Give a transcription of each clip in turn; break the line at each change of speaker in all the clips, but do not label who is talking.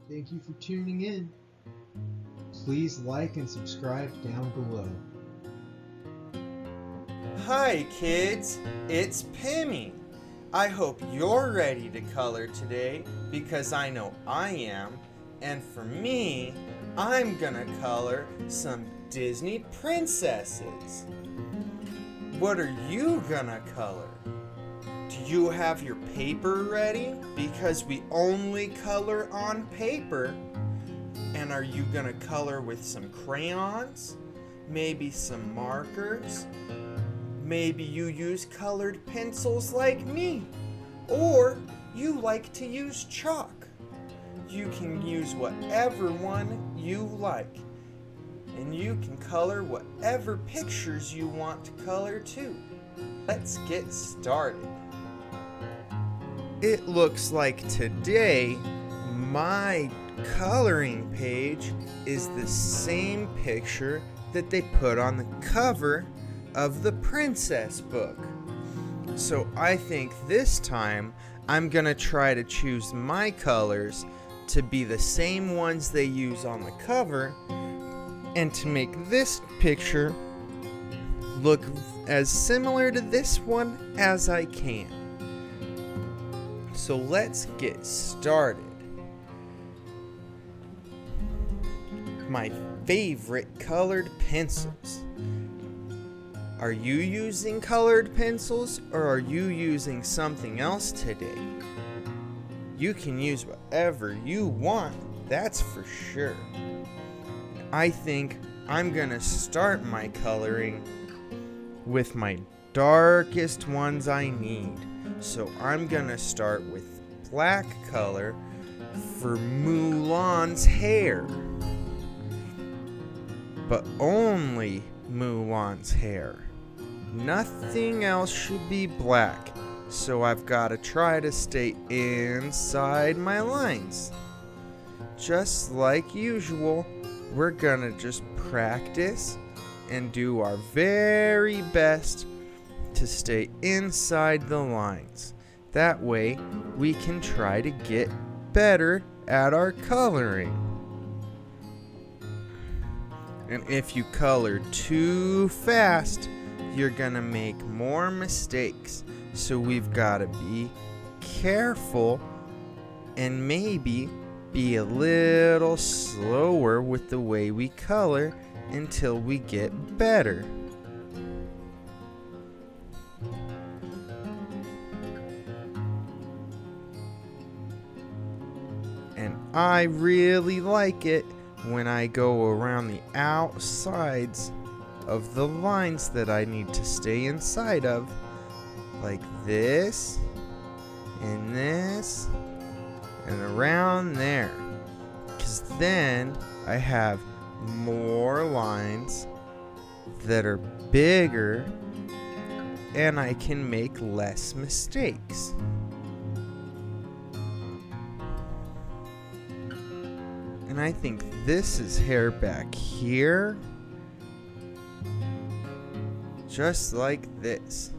Thank you for tuning in. Please like and subscribe down below.
Hi kids, it's Pimmy. I hope you're ready to color today because I know I am. And for me, I'm gonna color some Disney princesses. What are you gonna color? Do you have your paper ready? Because we only color on paper. And are you gonna color with some crayons? Maybe some markers? Maybe you use colored pencils like me. Or you like to use chalk. You can use whatever one you like. And you can color whatever pictures you want to color too. Let's get started. It looks like today my coloring page is the same picture that they put on the cover of the princess book. So I think this time I'm gonna try to choose my colors to be the same ones they use on the cover and to make this picture look as similar to this one as I can. So let's get started. My favorite colored pencils. Are you using colored pencils or are you using something else today? You can use whatever you want, that's for sure. I think I'm gonna start my coloring with my darkest ones I need. So I'm gonna start with black color for Mulan's hair. But only Mulan's hair. Nothing else should be black, so I've got to try to stay inside my lines. Just like usual, we're gonna just practice and do our very best to stay inside the lines. That way, we can try to get better at our coloring. And if you color too fast, you're gonna make more mistakes. So we've gotta be careful and maybe be a little slower with the way we color until we get better. And I really like it when I go around the outsides of the lines that I need to stay inside of, like this, and this, and around there, because then I have more lines that are bigger and I can make less mistakes. And I think this is hair back here. Just like this.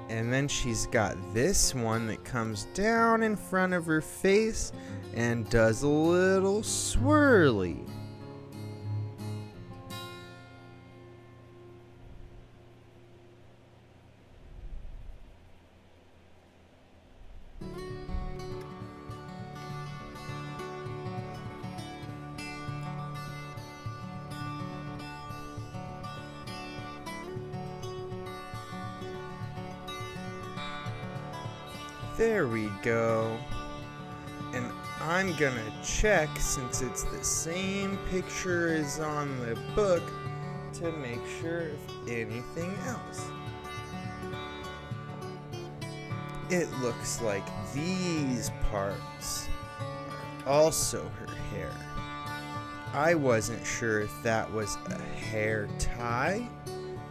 And then she's got this one that comes down in front of her face and does a little swirly. There we go. And I'm gonna check, since it's the same picture as on the book, to make sure if anything else. It looks like these parts are also her hair. I wasn't sure if that was a hair tie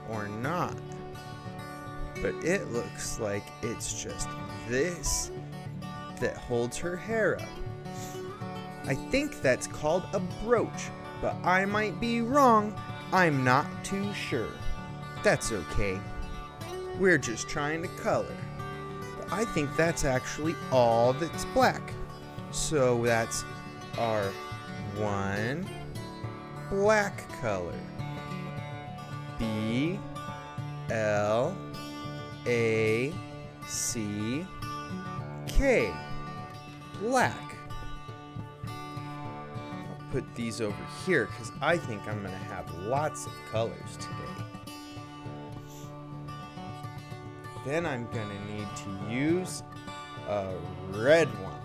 or not, but it looks like it's just this that holds her hair up. I think that's called a brooch, but I might be wrong I'm not too sure. That's okay. We're just trying to color. But I think that's actually all that's black. So that's our one black color. B L A C K. Black. I'll put these over here because I think I'm going to have lots of colors today. Then I'm going to need to use a red one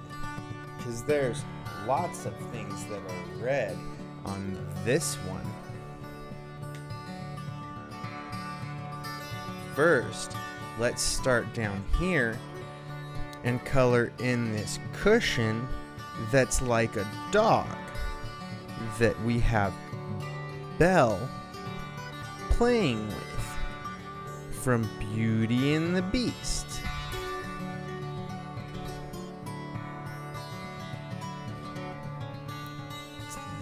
because there's lots of things that are red on this one. First, let's start down here and color in this cushion that's like a dog that we have Belle playing with from Beauty and the Beast.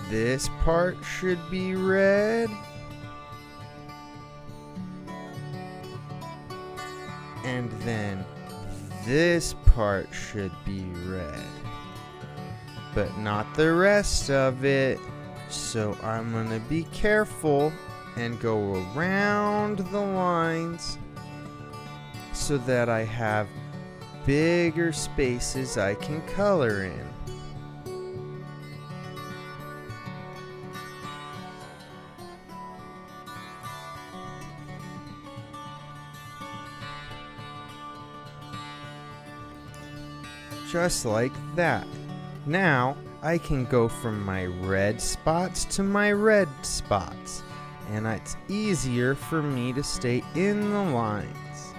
This part should be red. And then this part should be red. But not the rest of it. So I'm gonna be careful and go around the lines so that I have bigger spaces I can color in. Just like that. Now I can go from my red spots to my red spots, and it's easier for me to stay in the lines.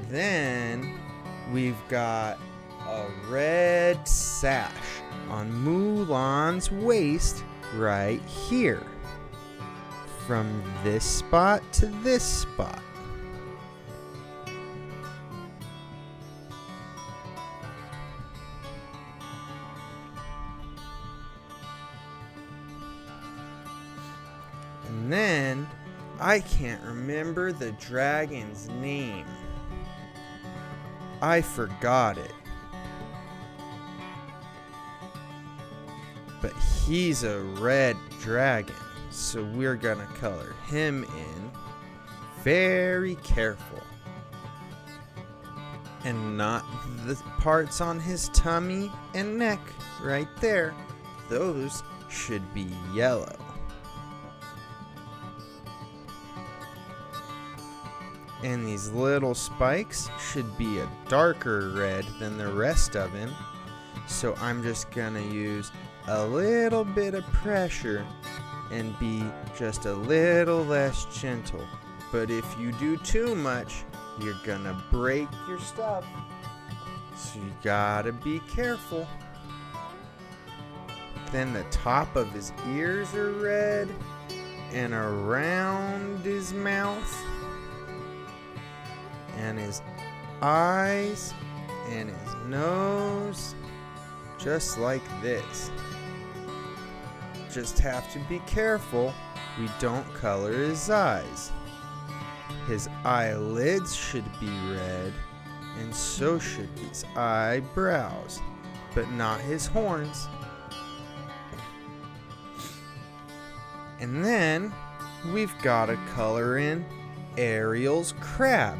Then we've got a red sash on Mulan's waist right here, from this spot to this spot. And then, I can't remember the dragon's name. I forgot it. But he's a red dragon, so we're gonna color him in very careful. And not the parts on his tummy and neck right there. Those should be yellow. And these little spikes should be a darker red than the rest of him. So I'm just gonna use a little bit of pressure and be just a little less gentle. But if you do too much, you're gonna break your stuff. So you gotta be careful. Then the top of his ears are red and around his mouth. And his eyes and his nose, just like this. Just have to be careful we don't color his eyes. His eyelids should be red, and so should his eyebrows, but not his horns. And then we've got to color in Ariel's crab.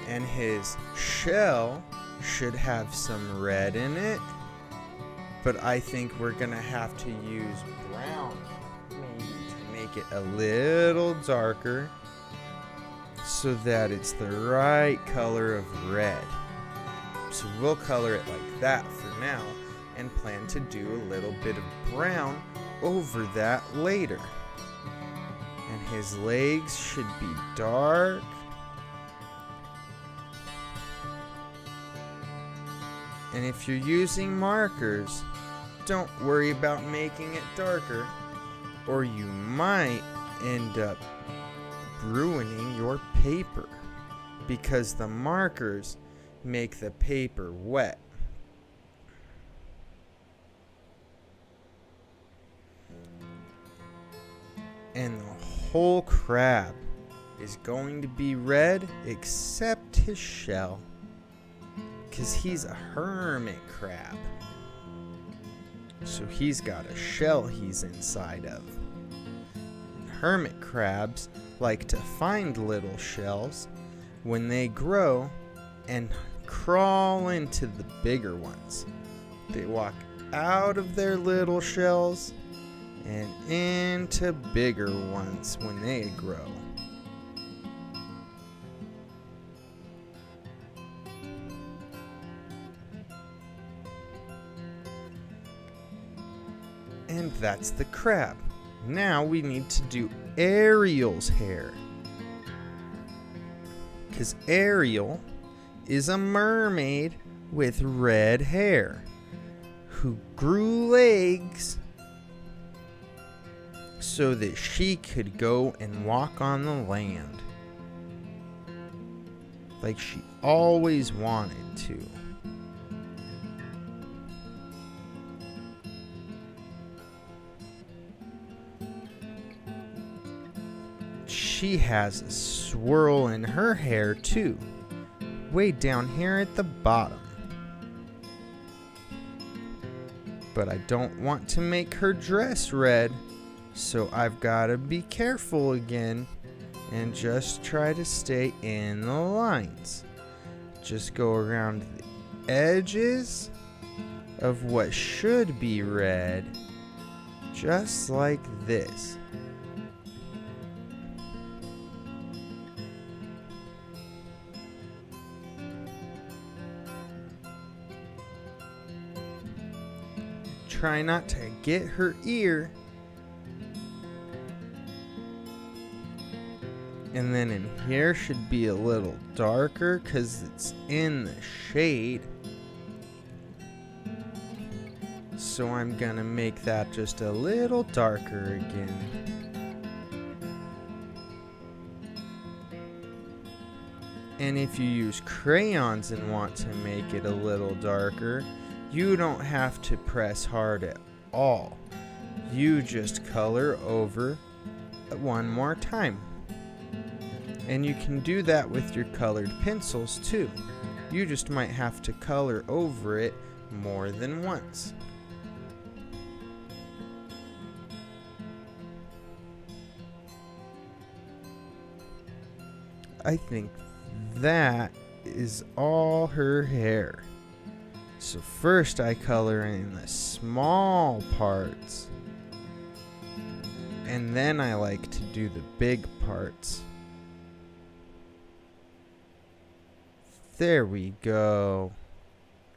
And his shell should have some red in it, but I think we're gonna have to use brown maybe to make it a little darker so that it's the right color of red. So we'll color it like that for now and plan to do a little bit of brown over that later. And his legs should be dark. And if you're using markers, don't worry about making it darker, or you might end up ruining your paper because the markers make the paper wet. And the whole crab is going to be red except his shell, because he's a hermit crab. So he's got a shell he's inside of. And hermit crabs like to find little shells when they grow and crawl into the bigger ones. They walk out of their little shells and into bigger ones when they grow. And that's the crab. Now we need to do Ariel's hair. Because Ariel is a mermaid with red hair who grew legs so that she could go and walk on the land like she always wanted to. She has a swirl in her hair too, way down here at the bottom. But I don't want to make her dress red, so I've got to be careful again and just try to stay in the lines. Just go around the edges of what should be red, just like this. Try not to get her ear. And then in here should be a little darker because it's in the shade. So I'm gonna make that just a little darker again. And if you use crayons and want to make it a little darker, you don't have to press hard at all. You just color over one more time. And you can do that with your colored pencils too. You just might have to color over it more than once. I think that is all her hair. So first I color in the small parts, and then I like to do the big parts. There we go.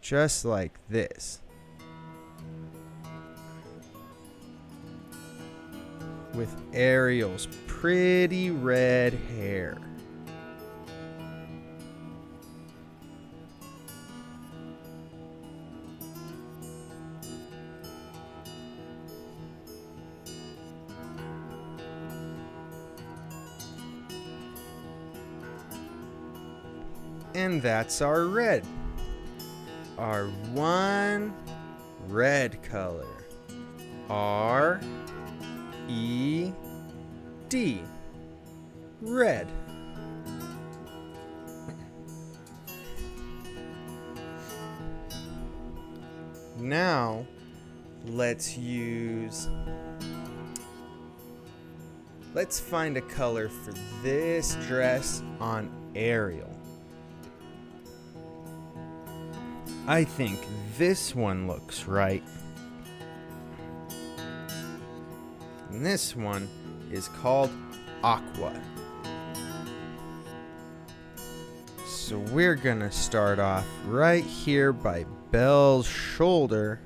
Just like this. With Ariel's pretty red hair. And that's our red. Our one red color. R-E-D. Red. Now, let's find a color for this dress on Ariel. I think this one looks right. And this one is called Aqua. So we're gonna start off right here by Belle's shoulder,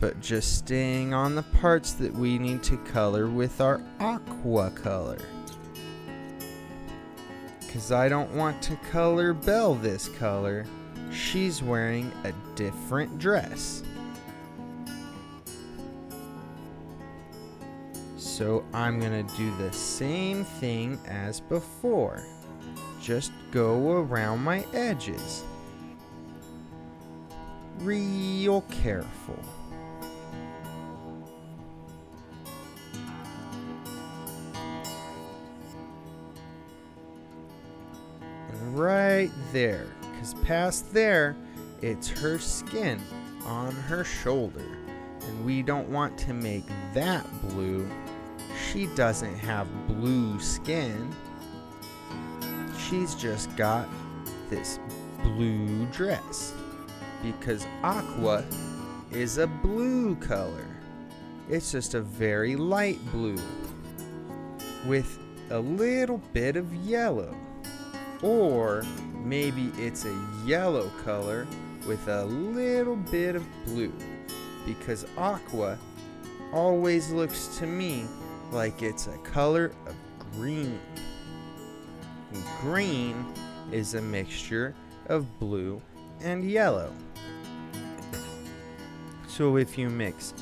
but just staying on the parts that we need to color with our aqua color. Because I don't want to color Belle this color. She's wearing a different dress. So I'm gonna do the same thing as before. Just go around my edges. Real careful. right there, because past there, it's her skin on her shoulder. And we don't want to make that blue. She doesn't have blue skin. She's just got this blue dress, because aqua is a blue color. It's just a very light blue with a little bit of yellow. Or maybe it's a yellow color with a little bit of blue, because aqua always looks to me like it's a color of green. And green is a mixture of blue and yellow. So if you mix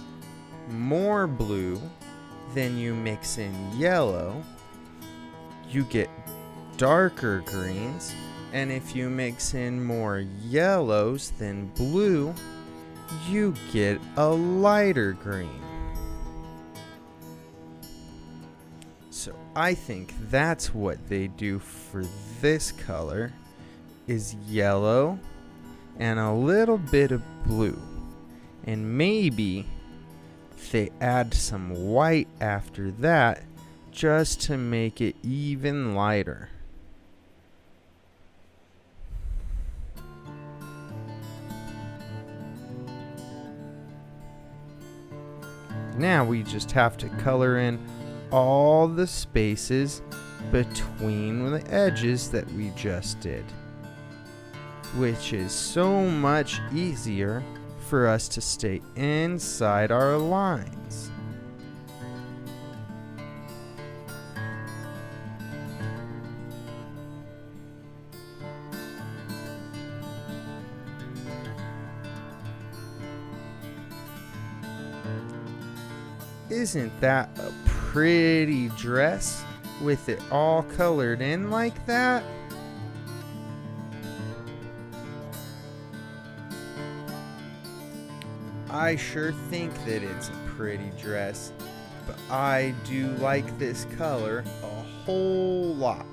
more blue than you mix in yellow, you get darker greens. And if you mix in more yellows than blue, you get a lighter green. So I think that's what they do for this color, is yellow and a little bit of blue. And maybe they add some white after that just to make it even lighter. Now we just have to color in all the spaces between the edges that we just did, which is so much easier for us to stay inside our lines. Isn't that a pretty dress with it all colored in like that? I sure think that it's a pretty dress, but I do like this color a whole lot.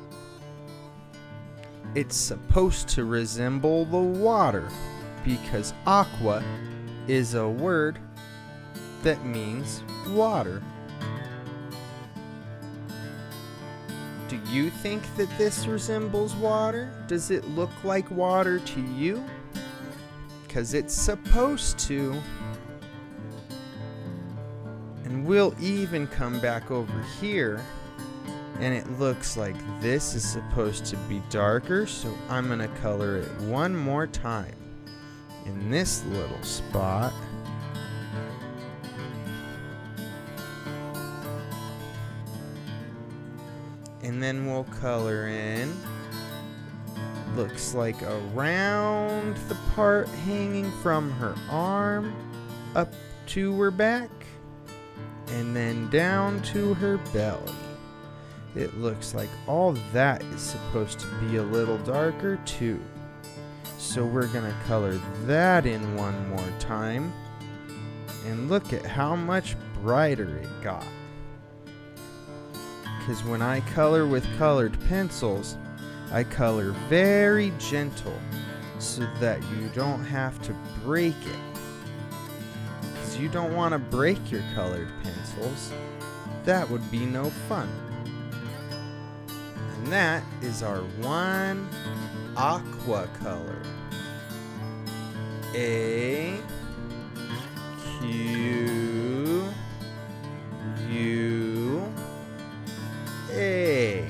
It's supposed to resemble the water, because aqua is a word that means water. Do you think that this resembles water? Does it look like water to you? Because it's supposed to. And we'll even come back over here, and it looks like this is supposed to be darker, so I'm going to color it one more time in this little spot. And then we'll color in, looks like around the part hanging from her arm up to her back, and then down to her belly. It looks like all that is supposed to be a little darker too. So we're gonna color that in one more time, and look at how much brighter it got. Because when I color with colored pencils, I color very gentle so that you don't have to break it. Because you don't want to break your colored pencils. That would be no fun. And that is our one aqua color. A, Q, U, A.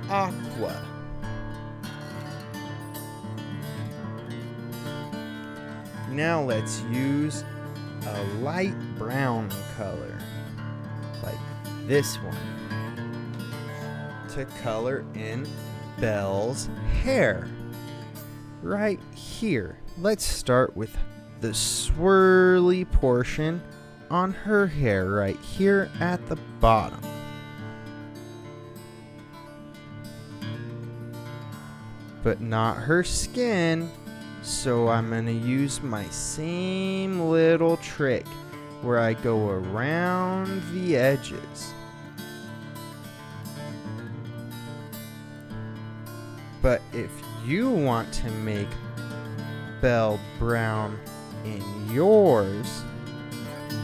Aqua. Now let's use a light brown color, like this one, to color in Belle's hair. Right here. Let's start with the swirly portion on her hair right here at the bottom. But not her skin, so I'm going to use my same little trick where I go around the edges. But if you want to make Belle brown in yours,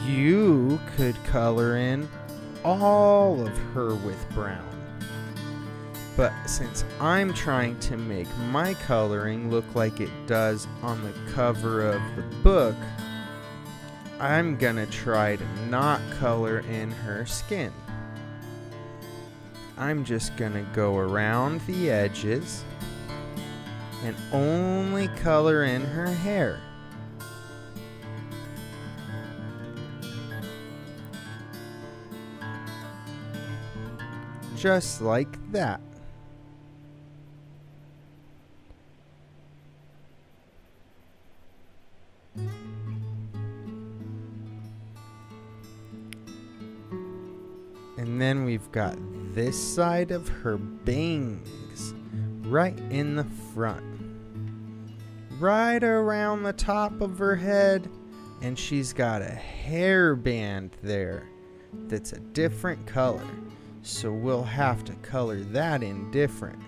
you could color in all of her with brown. But since I'm trying to make my coloring look like it does on the cover of the book, I'm gonna try to not color in her skin. I'm just gonna go around the edges and only color in her hair. Just like that. And then we've got this side of her bangs right in the front, right around the top of her head, and she's got a hairband there that's a different color, so we'll have to color that in different.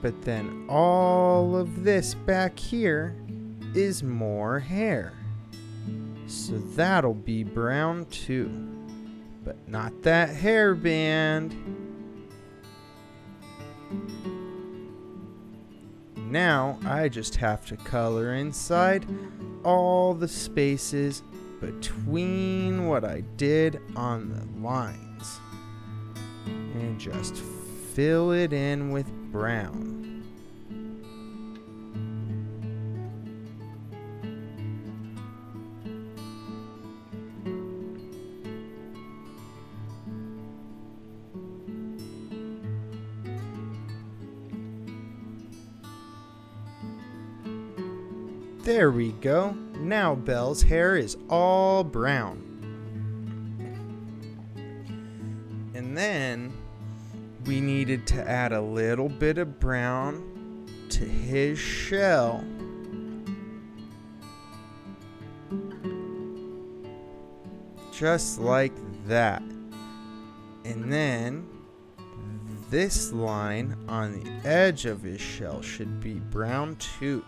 But then all of this back here is more hair, so that'll be brown too, but not that hairband. Now I just have to color inside all the spaces between what I did on the lines and just fill it in with brown. There we go. Now Belle's hair is all brown. And then we needed to add a little bit of brown to his shell. Just like that. And then this line on the edge of his shell should be brown too.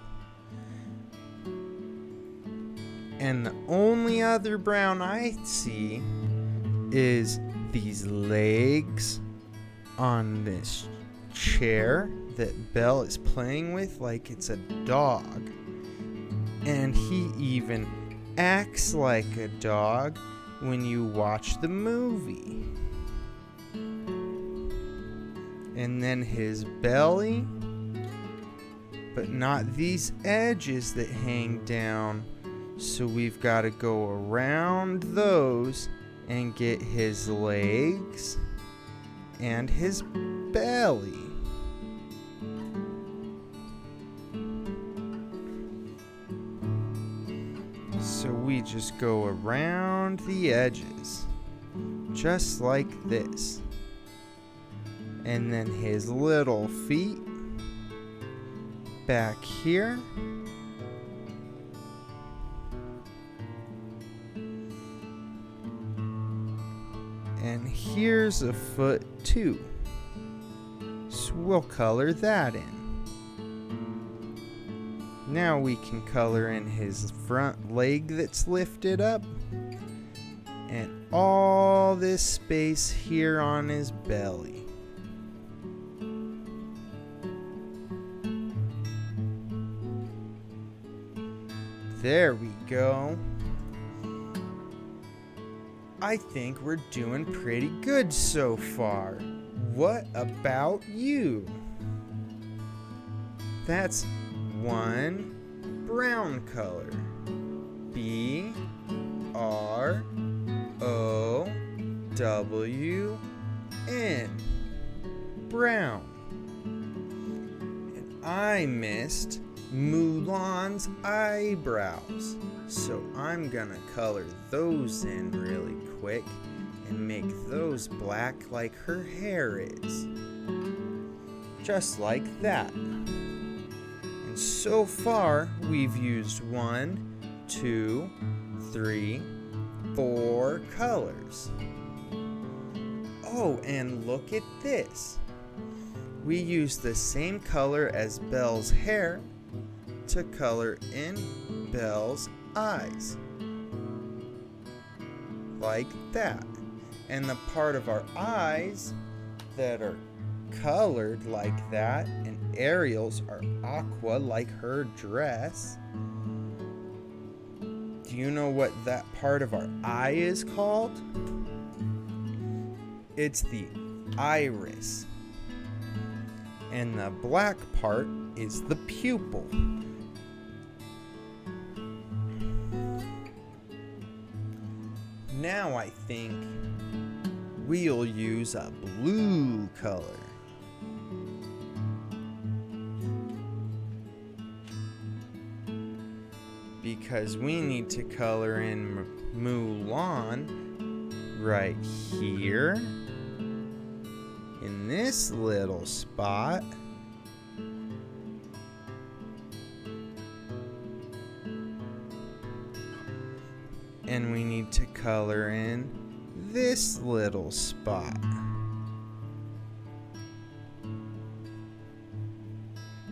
And the only other brown I see is these legs on this chair that Belle is playing with like it's a dog. And he even acts like a dog when you watch the movie. And then his belly, but not these edges that hang down. So we've got to go around those and get his legs and his belly. So we just go around the edges, just like this. And then his little feet back here. And here's a foot too, so we'll color that in. Now we can color in his front leg that's lifted up, and all this space here on his belly. There we go. I think we're doing pretty good so far. What about you? That's one brown color. B-R-O-W-N. Brown. And I missed Mulan's eyebrows, so I'm gonna color those in really quick and make those black like her hair is. Just like that. And so far we've used 1, 2, 3, 4 colors. Oh, and look at this. We use the same color as Belle's hair to color in Belle's eyes. Like that. And the part of our eyes that are colored like that, and Ariel's are aqua like her dress. Do you know what that part of our eye is called? It's the iris. And the black part is the pupil. Now I think we'll use a blue color. Because we need to color in Mulan right here, in this little spot, and we need to color in this little spot.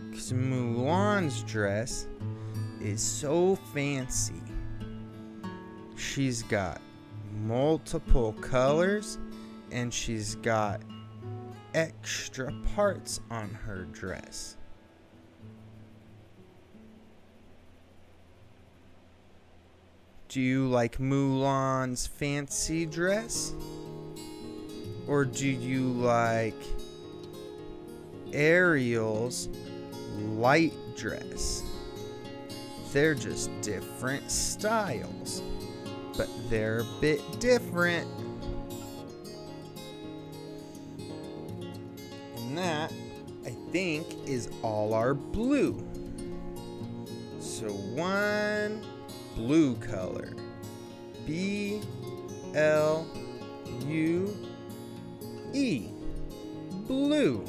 Because Mulan's dress is so fancy. She's got multiple colors and she's got extra parts on her dress. Do you like Mulan's fancy dress? Or do you like Ariel's light dress? They're just different styles, but they're a bit different. And that, I think, is all our blue. So one blue color. B-L-U-E. Blue.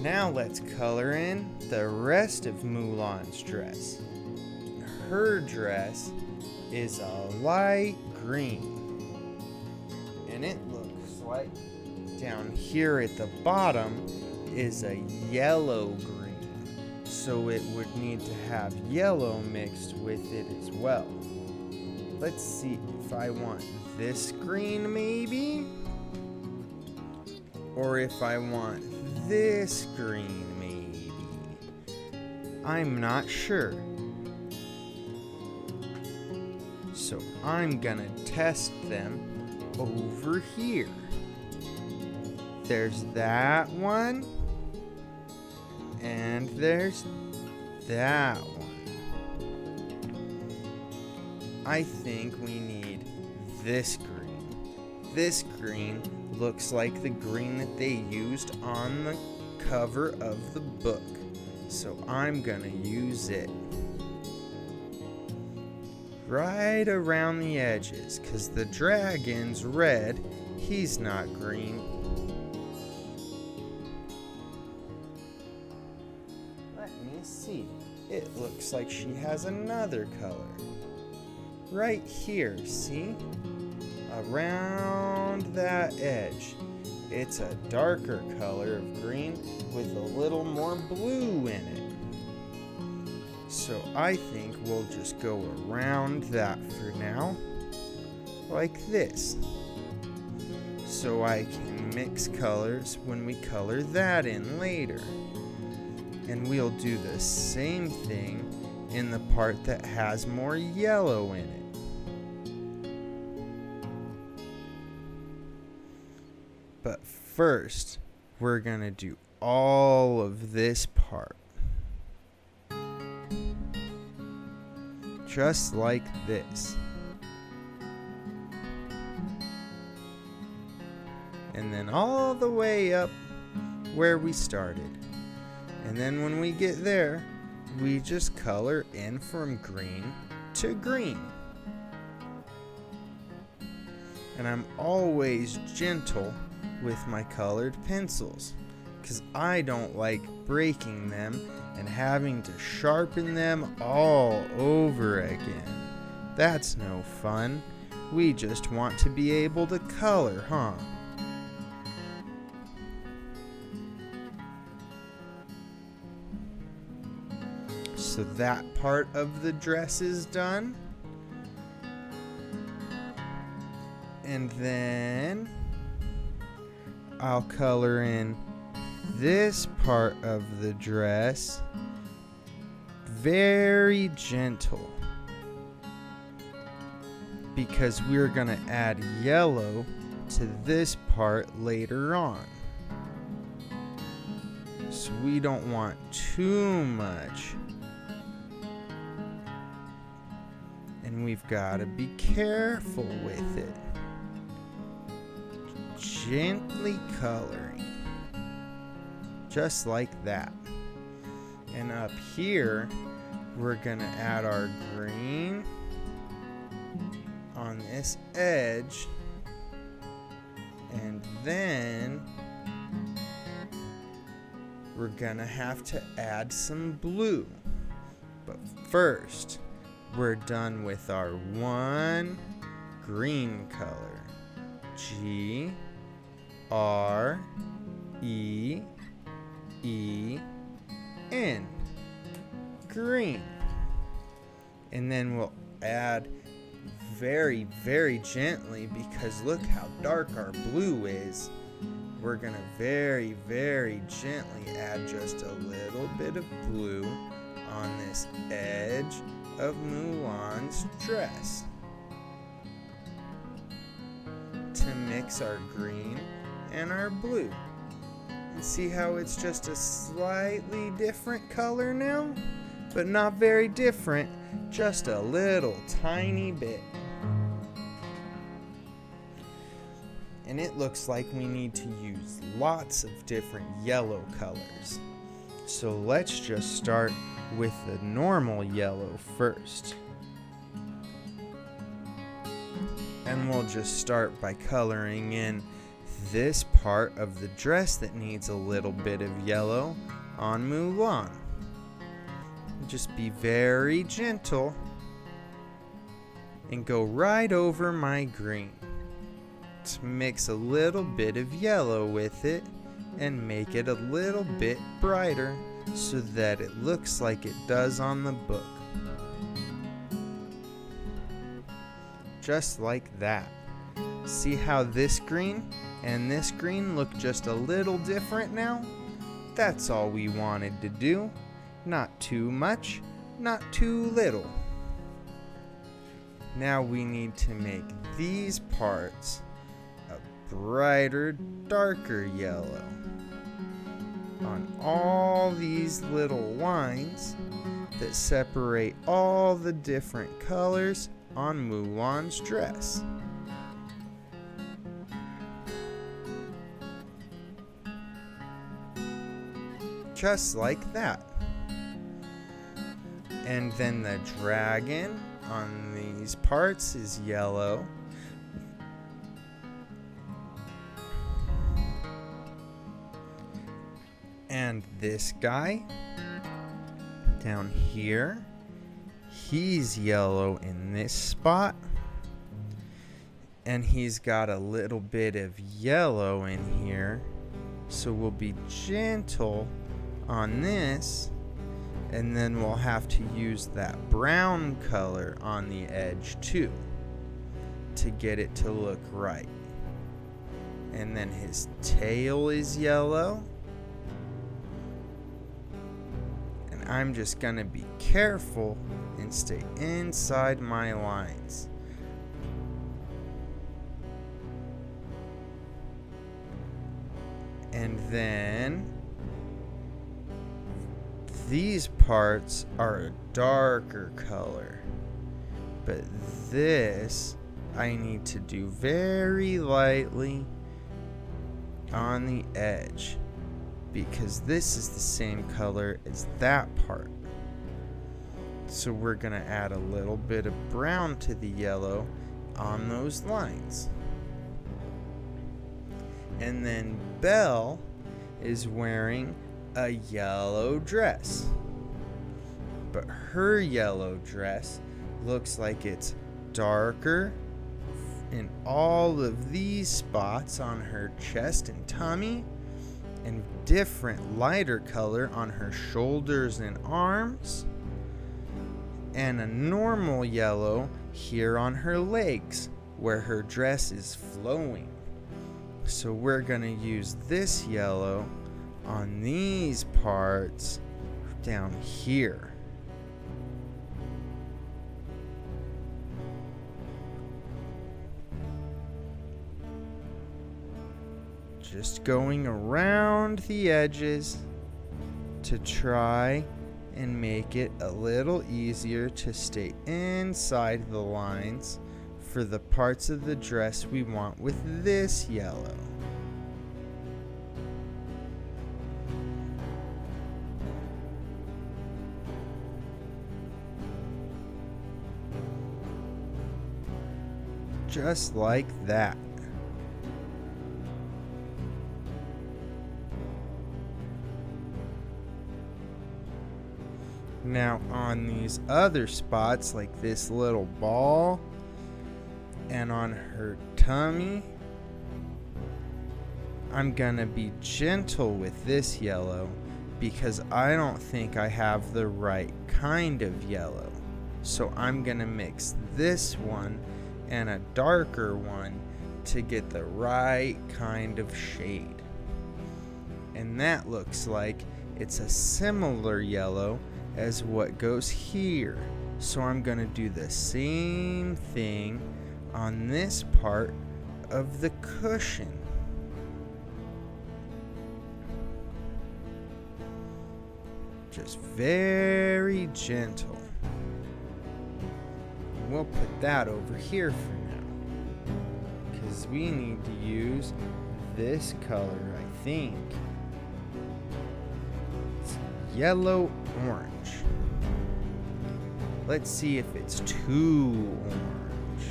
Now let's color in the rest of Mulan's dress. Her dress is a light green. And it looks like down here at the bottom is a yellow green. So it would need to have yellow mixed with it as well. Let's see if I want this green maybe. Or if I want this green maybe. I'm not sure. So I'm gonna test them over here. There's that one. And there's that one. I think we need this green. This green looks like the green that they used on the cover of the book. So I'm gonna use it right around the edges, because the dragon's red, he's not green. Let me see. It looks like she has another color. Right here, see? Around that edge. It's a darker color of green with a little more blue in it. So I think we'll just go around that for now, like this. So I can mix colors when we color that in later. And we'll do the same thing in the part that has more yellow in it. But first, we're gonna do all of this part. Just like this. And then all the way up where we started. And then when we get there, we just color in from green to green. And I'm always gentle with my colored pencils, because I don't like breaking them and having to sharpen them all over again. That's no fun. We just want to be able to color, huh? So that part of the dress is done. And then I'll color in this part of the dress very gentle, because we're going to add yellow to this part later on. So we don't want too much. And we've got to be careful with it. Gently coloring. Just like that. And up here, we're going to add our green on this edge. And then we're going to have to add some blue. But first, we're done with our one green color. G R E E N. Green. And then we'll add very, very gently, because look how dark our blue is. We're going to very, very gently add just a little bit of blue on this edge of Mulan's dress to mix our green and our blue. And see how it's just a slightly different color now? But not very different, just a little tiny bit. And it looks like we need to use lots of different yellow colors. So let's just start with the normal yellow first. And we'll just start by coloring in this part of the dress that needs a little bit of yellow on Mulan. Just be very gentle and go right over my green to mix a little bit of yellow with it and make it a little bit brighter so that it looks like it does on the book. Just like that. See how this green and this green look just a little different now? That's all we wanted to do. Not too much, not too little. Now we need to make these parts a brighter, darker yellow on all these little lines that separate all the different colors on Mulan's dress. Just like that. And then the dragon on these parts is yellow. And this guy down here, he's yellow in this spot. And he's got a little bit of yellow in here. So we'll be gentle on this. And then we'll have to use that brown color on the edge too to get it to look right. And then his tail is yellow. And I'm just going to be careful and stay inside my lines. And then these parts are a darker color, but this I need to do very lightly on the edge because this is the same color as that part. So we're going to add a little bit of brown to the yellow on those lines. And then Belle is wearing a yellow dress, but her yellow dress looks like it's darker, in all of these spots on her chest and tummy, and different lighter color on her shoulders and arms, and a normal yellow here on her legs where her dress is flowing. So we're going to use this yellow on these parts down here. Just going around the edges to try and make it a little easier to stay inside the lines for the parts of the dress we want with this yellow. Just like that. Now on these other spots, like this little ball and on her tummy, I'm gonna be gentle with this yellow because I don't think I have the right kind of yellow. So I'm gonna mix this one and a darker one to get the right kind of shade. And that looks like it's a similar yellow as what goes here. So I'm gonna do the same thing on this part of the cushion. Just very gentle. We'll put that over here for now, because we need to use this color, I think. It's yellow orange. Let's see if it's too orange.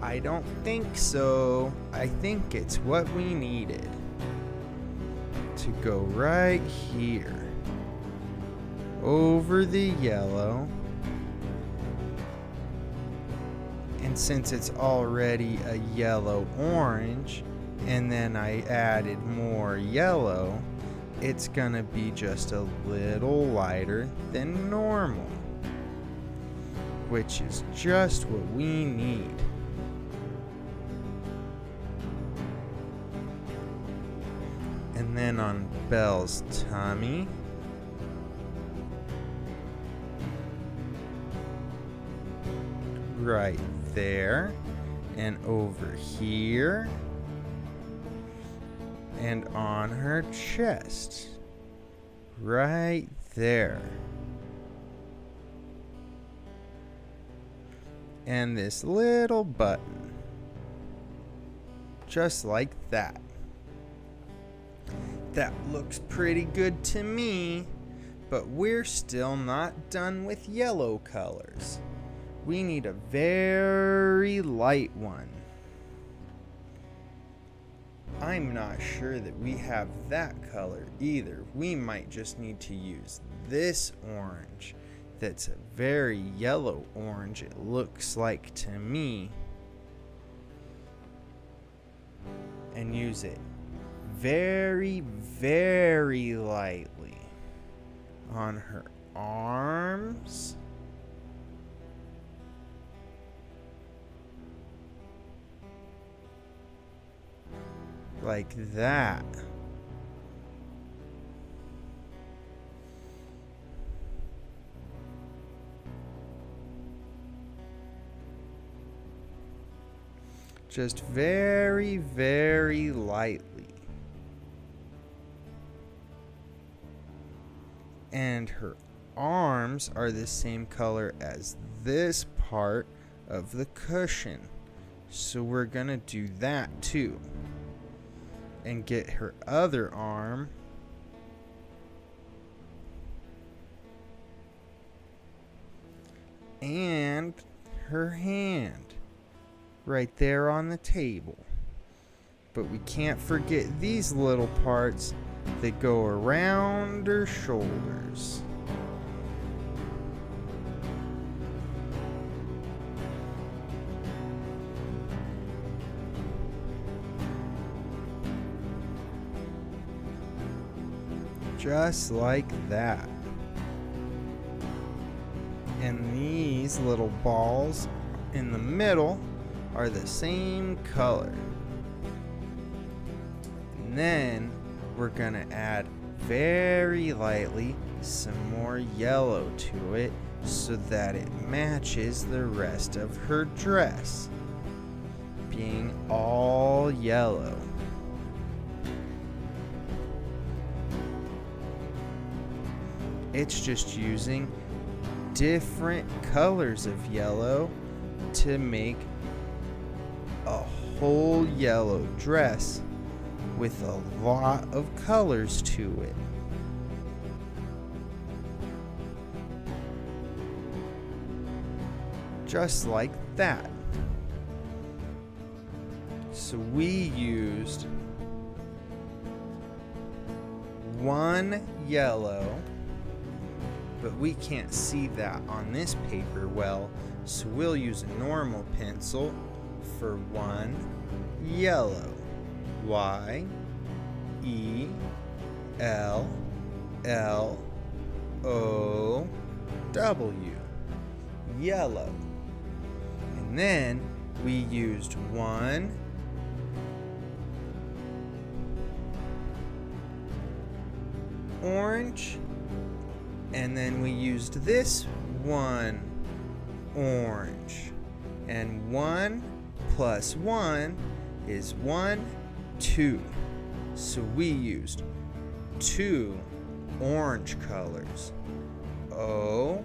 I don't think so. I think it's what we needed to go right here over the yellow. And since it's already a yellow orange and then I added more yellow, it's gonna be just a little lighter than normal, which is just what we need. And then on Belle's tummy, right there, and over here, and on her chest, right there. And this little button, just like that. That looks pretty good to me, but we're still not done with yellow colors. We need a very light one. I'm not sure that we have that color either. We might just need to use this orange that's a very yellow orange, it looks like to me, and use it very, very lightly on her arms. Like that. Just very, very lightly. And her arms are the same color as this part of the cushion. So we're gonna do that too. And get her other arm and her hand right there on the table. But we can't forget these little parts that go around her shoulders. just like that. And these little balls in the middle are the same color. And then we're gonna add very lightly some more yellow to it so that it matches the rest of her dress, being all yellow. It's just using different colors of yellow to make a whole yellow dress with a lot of colors to it. Just like that. So we used one yellow, but we can't see that on this paper well, so we'll use a normal pencil for one yellow. Y E L L O W. Yellow. And then we used one orange, and then we used this one orange, and 1 plus 1 is 1, 2. So we used 2 orange colors. O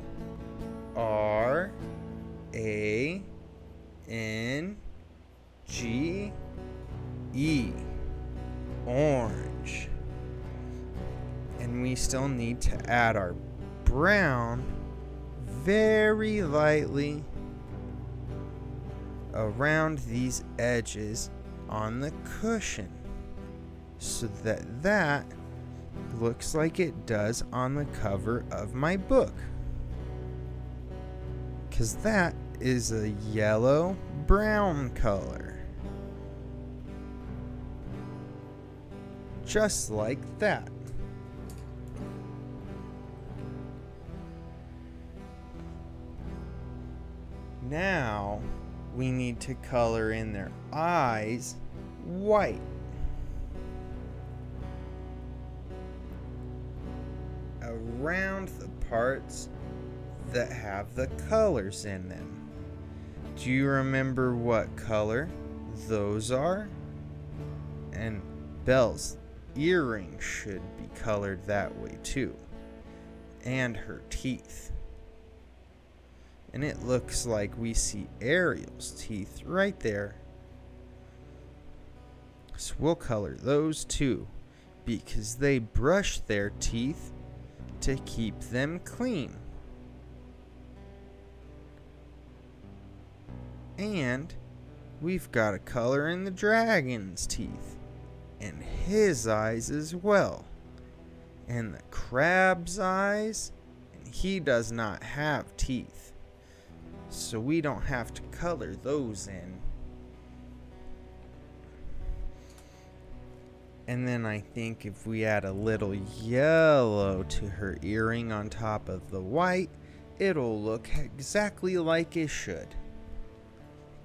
R A N G E. Orange. And we still need to add our brown very lightly around these edges on the cushion so that looks like it does on the cover of my book, because that is a yellow brown color, just like that. Now we need to color in their eyes white. Around the parts that have the colors in them. Do you remember what color those are? And Belle's earring should be colored that way too. And her teeth. And it looks like we see Ariel's teeth right there. So we'll color those too, because they brush their teeth to keep them clean. And we've got a color in the dragon's teeth, and his eyes as well, and the crab's eyes, and he does not have teeth, so we don't have to color those in. And then I think if we add a little yellow to her earring on top of the white, it'll look exactly like it should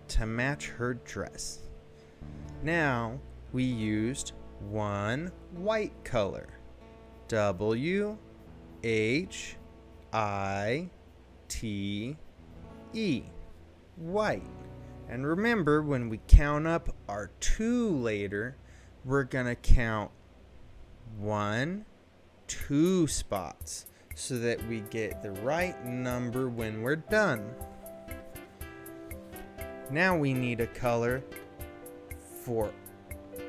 to match her dress. Now we used one white color. W H I T E. White. And remember, when we count up our 2 later, we're gonna count 1, 2 spots so that we get the right number when we're done. Now we need a color for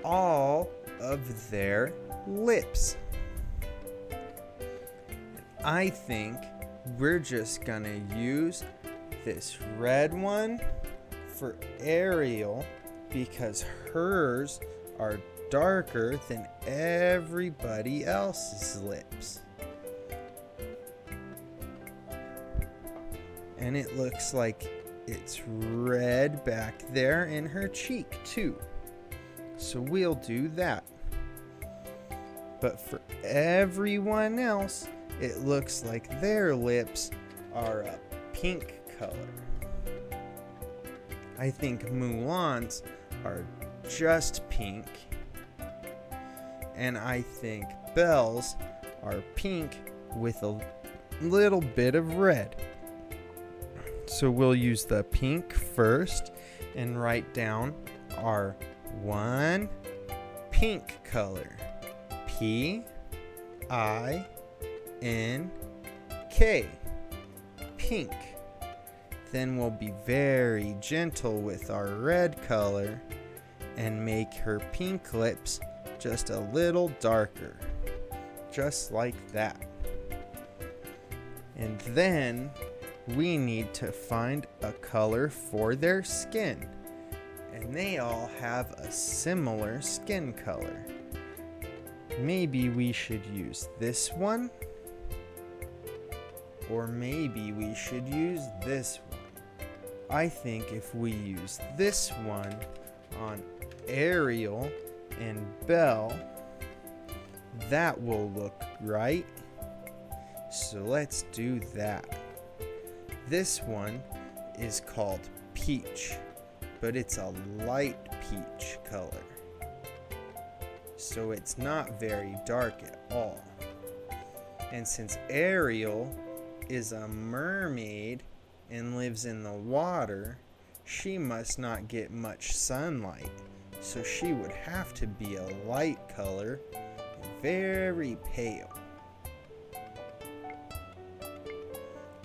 all of their lips. I think we're just gonna use this red one for Ariel because hers are darker than everybody else's lips. And it looks like it's red back there in her cheek too. So we'll do that. But for everyone else, it looks like their lips are a pink color. I think Mulan's are just pink. And I think Belle's are pink with a little bit of red. So we'll use the pink first and write down our one pink color. P-I-N-K. Pink. Then we'll be very gentle with our red color and make her pink lips just a little darker. Just like that. And then we need to find a color for their skin. And they all have a similar skin color. Maybe we should use this one. Or maybe we should use this one. I think if we use this one on Ariel and Belle, that will look right. So let's do that. This one is called peach, but it's a light peach color. So it's not very dark at all. And since Ariel is a mermaid and lives in the water, she must not get much sunlight. So she would have to be a light color, very pale.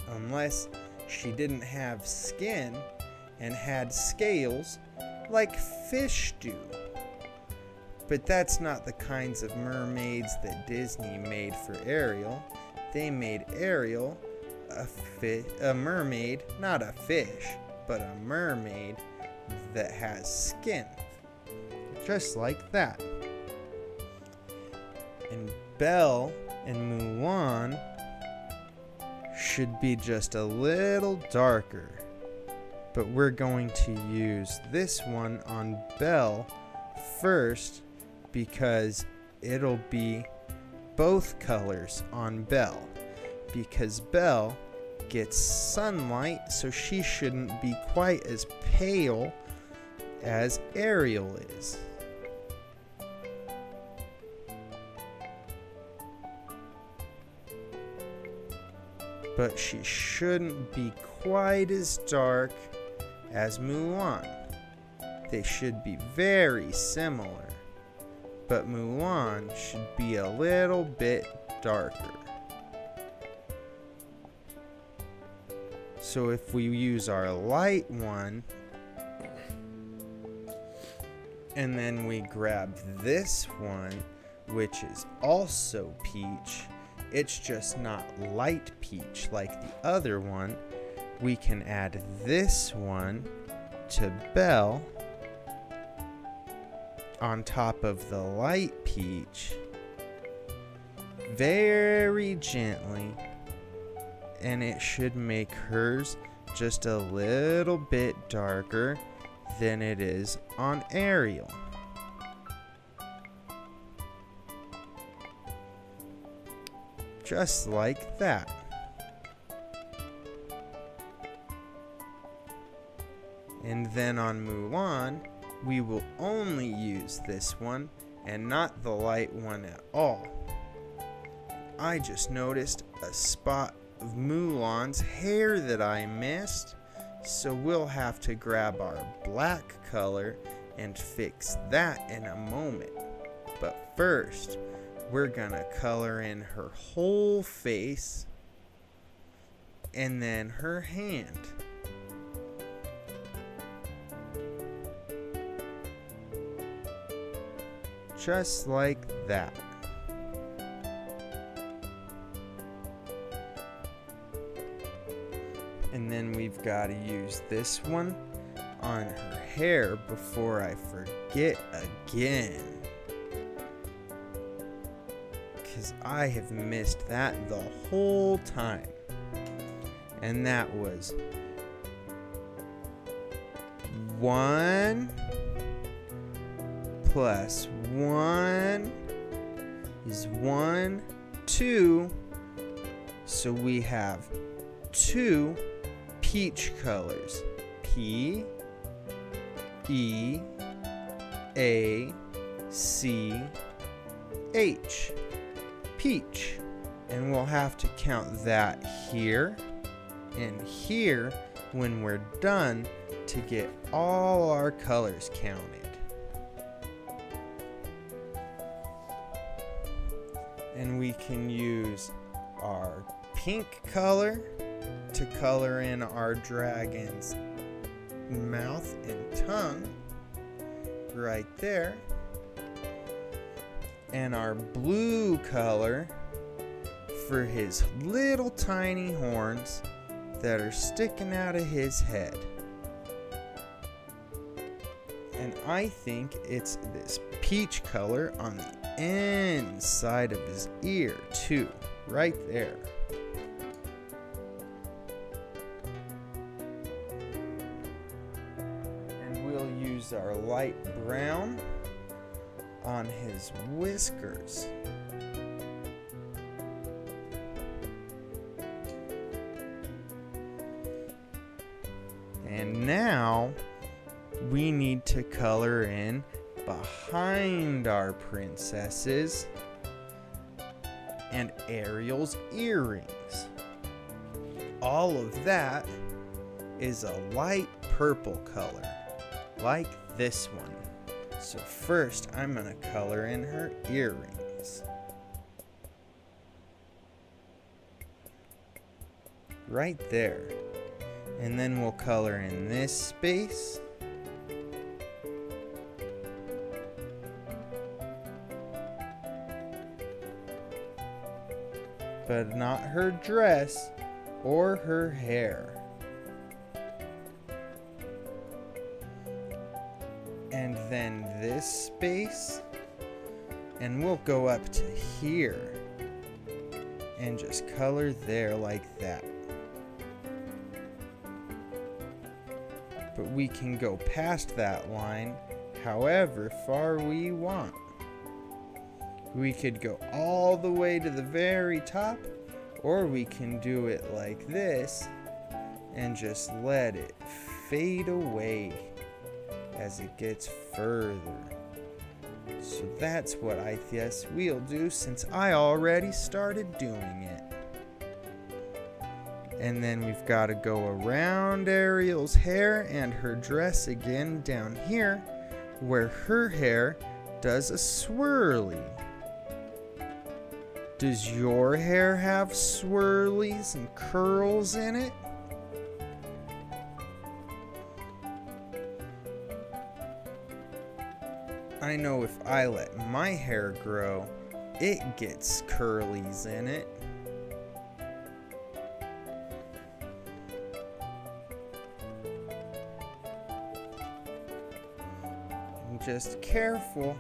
Unless she didn't have skin and had scales like fish do. But that's not the kinds of mermaids that Disney made for Ariel. They made Ariel a mermaid, not a fish, but a mermaid that has skin. Just like that. And Belle and Mulan should be just a little darker. But we're going to use this one on Belle first because it'll be both colors on Belle. Because Belle gets sunlight, so she shouldn't be quite as pale as Ariel is. But she shouldn't be quite as dark as Mulan. They should be very similar, but Mulan should be a little bit darker. So if we use our light one, and then we grab this one, which is also peach, it's just not light peach like the other one, we can add this one to Belle on top of the light peach very gently, and it should make hers just a little bit darker than it is on Ariel. Just like that. And then on Mulan, we will only use this one and not the light one at all. I just noticed a spot of Mulan's hair that I missed, so we'll have to grab our black color and fix that in a moment. But first, we're gonna color in her whole face and then her hand. Just like that. And then we've got to use this one on her hair before I forget again. Because I have missed that the whole time. And that was 1 + 1 is 1, 2. So we have 2 peach colors. P, E, A, C, H. Peach. And we'll have to count that here and here when we're done to get all our colors counted. And we can use our pink color to color in our dragon's mouth and tongue right there. And our blue color for his little tiny horns that are sticking out of his head. And I think it's this peach color on the inside of his ear too, right there. And we'll use our light brown on his whiskers. And now we need to color in behind our princesses and Ariel's earrings. All of that is a light purple color, like this one. So first I'm going to color in her earrings. Right there. And then we'll color in this space. But not her dress or her hair. And then this space. And we'll go up to here. And just color there like that. But we can go past that line however far we want. We could go all the way to the very top, or we can do it like this and just let it fade away as it gets further. So that's what I guess we'll do since I already started doing it. And then we've got to go around Ariel's hair and her dress again down here where her hair does a swirly. Does your hair have swirlies and curls in it? I know if I let my hair grow, it gets curlies in it. Just careful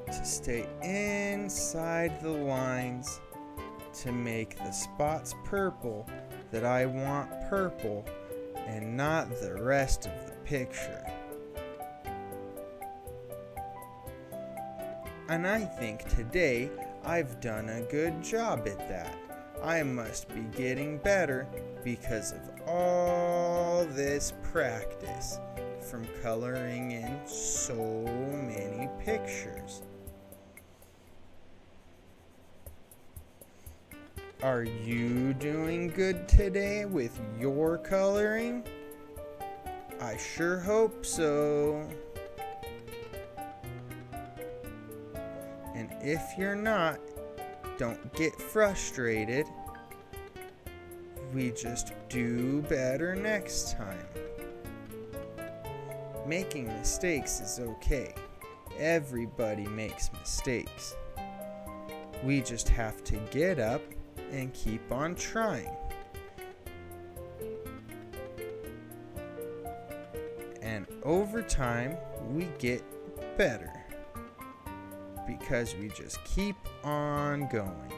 to stay inside the lines to make the spots purple that I want purple and not the rest of the picture. And I think today I've done a good job at that. I must be getting better because of all this practice from coloring in so many pictures. Are you doing good today with your coloring? I sure hope so. And if you're not, don't get frustrated. We just do better next time. Making mistakes is okay. Everybody makes mistakes. We just have to get up and keep on trying. And over time, we get better because we just keep on going.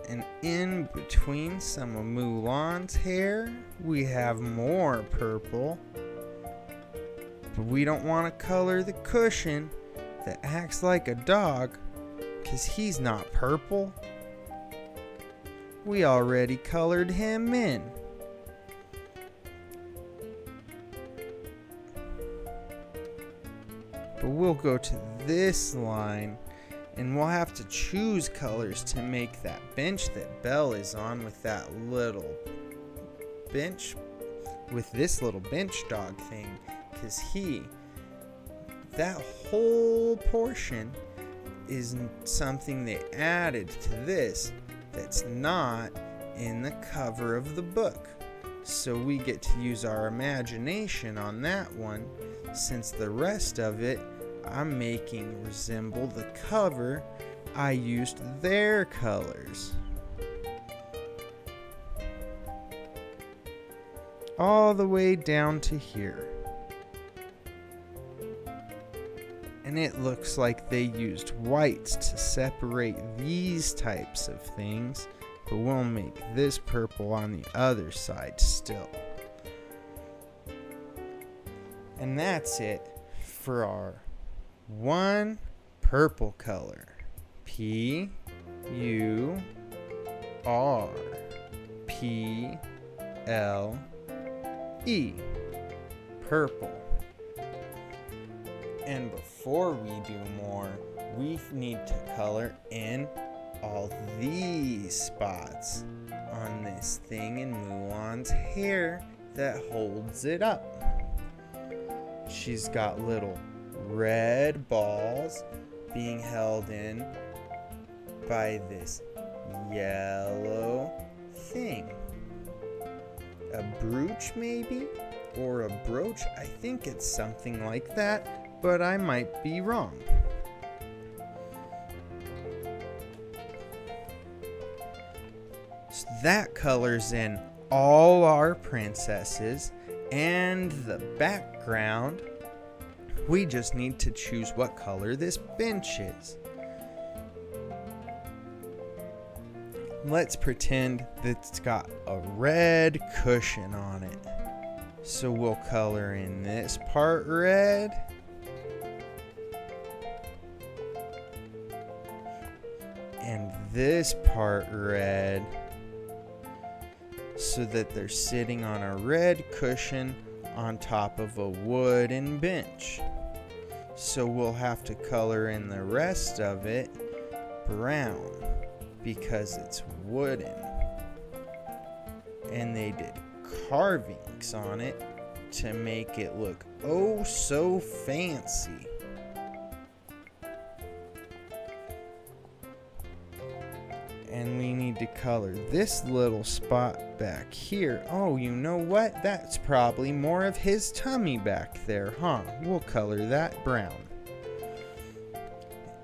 And in between some of Mulan's hair, we have more purple. But we don't want to color the cushion that acts like a dog, because he's not purple. We already colored him in. But we'll go to this line, and we'll have to choose colors to make that bench that Belle is on with that little bench, with this little bench dog thing, because that whole portion is something they added to this that's not in the cover of the book. So we get to use our imagination on that one, since the rest of it I'm making resemble the cover. I used their colors. All the way down to here. And it looks like they used whites to separate these types of things, but we'll make this purple on the other side still. And that's it for our one purple color. P-U-R-P-L-E. Purple. And before we do more, we need to color in all these spots on this thing in Mulan's hair that holds it up. She's got little red balls being held in by this yellow thing. A brooch maybe? Or a brooch? I think it's something like that, but I might be wrong. So that colors in all our princesses and the background. We just need to choose what color this bench is. Let's pretend that it's got a red cushion on it. So we'll color in this part red. And this part red. So that they're sitting on a red cushion on top of a wooden bench. So we'll have to color in the rest of it brown because it's wooden. And they did carvings on it to make it look oh so fancy. And we need to color this little spot back here. Oh, you know what? That's probably more of his tummy back there, huh? We'll color that brown.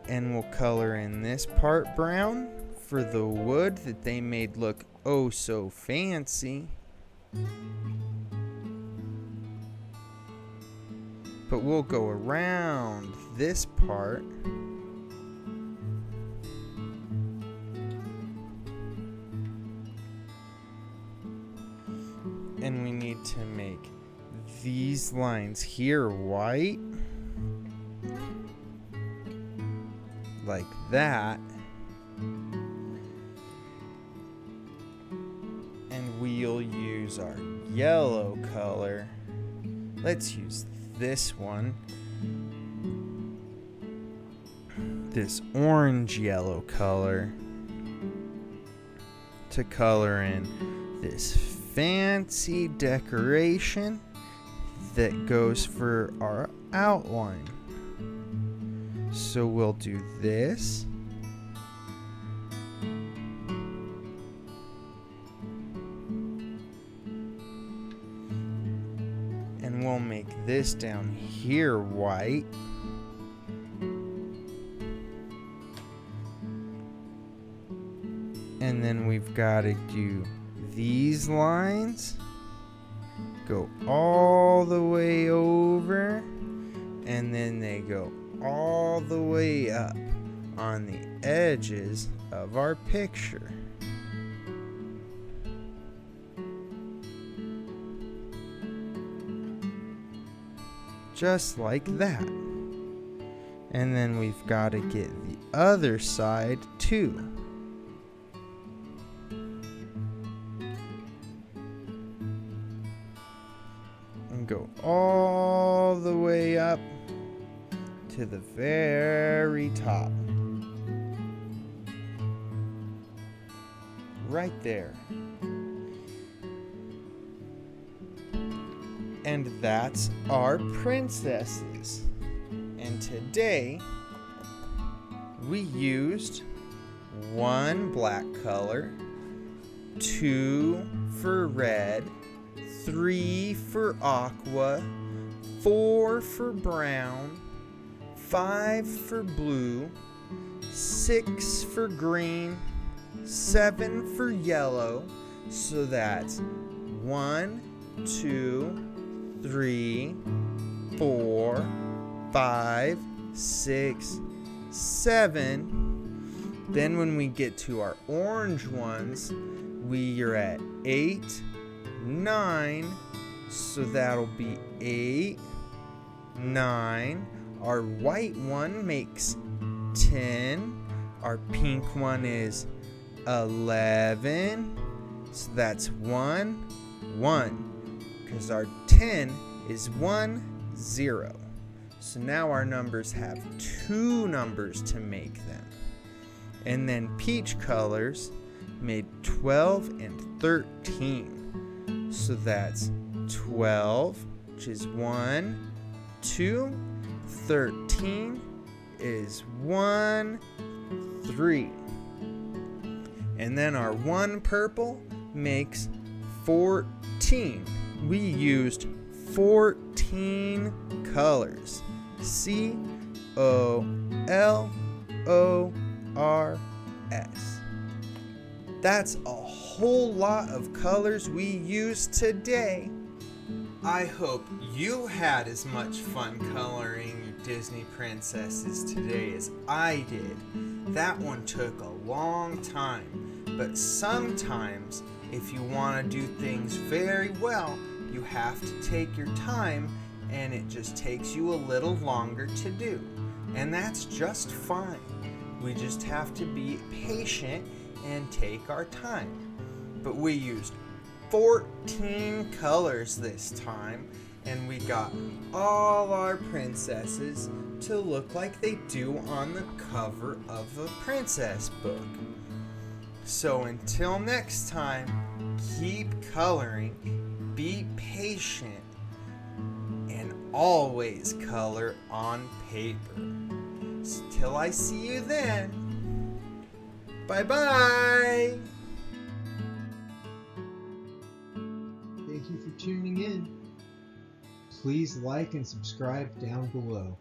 And we'll color in this part brown for the wood that they made look oh so fancy. But we'll go around this part. And we need to make these lines here white. Like that. And we'll use our yellow color. Let's use this one. This orange yellow color to color in this fancy decoration that goes for our outline. So we'll do this. And we'll make this down here white. And then we've got to do these lines. Go all the way over. And then they go all the way up on the edges of our picture. just like that. And then we've got to get the other side too. And go all the way up to the very top. Right there. And that's our princesses. And today we used 1 black color, 2 for red, 3 for aqua, 4 for brown, 5 for blue, 6 for green, 7 for yellow. So that's 1, 2, 3, 4, 5, 6, 7. Then when we get to our orange ones, we are at 8, 9. So that'll be 8, 9. Our white one makes 10. Our pink one is 11. So that's 1, 1. Because our 10 is 1, 0. So now our numbers have 2 numbers to make them. And then peach colors made 12 and 13. So that's 12, which is 1, 2. 13 is 1, 3. And then our 1 purple makes 14. We used 14 colors. COLORS. That's a whole lot of colors we used today. I hope you had as much fun coloring your Disney princesses today as I did. That one took a long time, but sometimes if you want to do things very well, you have to take your time, and it just takes you a little longer to do. And that's just fine. We just have to be patient and take our time. But we used 14 colors this time, and we got all our princesses to look like they do on the cover of a princess book. So until next time, keep coloring, be patient, and always color on paper. Till I see you then, bye-bye!
Thank you for tuning in. Please like and subscribe down below.